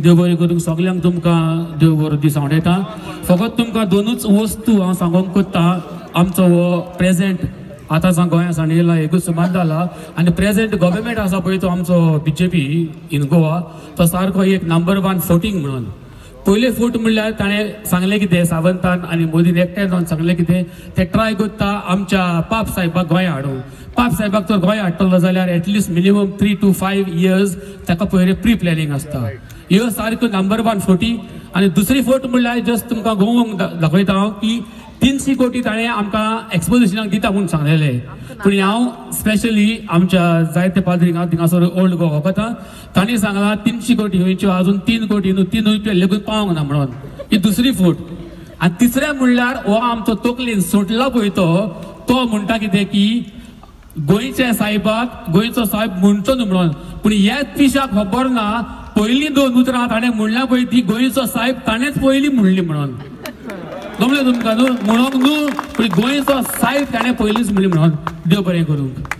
देव बरें करूं सगल्यांक तुमकां देव बरो दीस आवडटा फकत तुमकां दोनूच वस्तू हांव सांगूंक कोत्ता आमचो हो प्रेजेंट आतां सा गोंया सांडिल्ला एकूच सुमार जाला आनी प्रेजेंट गव्हर्मेंट आसा पळय तो आमचो BJP इन गोवा तो सारको एक नंबर 1 फोटींग म्हणून पयले फूट म्हणल्यार ताणें सांगलें कितें सावंतान आनी मोदीन एकठांय जावन सांगलें कितें ते ट्राय करता आमच्या पाप साहेबाक गोंया हाडूंक पाप साहेबाक जर गोंया हाडटलो जाल्यार एटलिस्ट मिनिमम 3 to 5 years ताका पयलें प्री प्लॅनिंग आसता ह्यो सारक्यो नंबर 1 फोटी आनी दुसरी फोट म्हणल्यार जस्ट तुमकां घोवंक दाखयता हांव की 300 कोटी ताणें आमकां एक्सपोजिशनाक दिता म्हणून सांगलेलें पूण हांव स्पेशली आमच्या जायते पाद्रीक हांव थिंगासर ओल्ड गोवा वखता तांणी सांगलां 300 कोटी खंयच्यो अजून 3 कोटी न्हू 3 रुपया लेगून पावंक ना म्हणून ही दुसरी फोट आनी तिसरें म्हणल्यार हो आमचो तकलेन सुटला पळय तो म्हणटा कितें की गोंयच्या साहेबाक गोंयचो साहेब म्हणचो न्हू म्हणून पूण ह्याच पिशाक खबर ना पयलीं 2 उतरां ताणें म्हणल्या पळय ती गोंयचो साहेब ताणेंच पयलीं म्हणली म्हणून गमलें तुमकां न्हू म्हणूंक न्हू पूण गोंयचो साहेब ताणें पयलींच म्हणली म्हणून देव बरें करूंक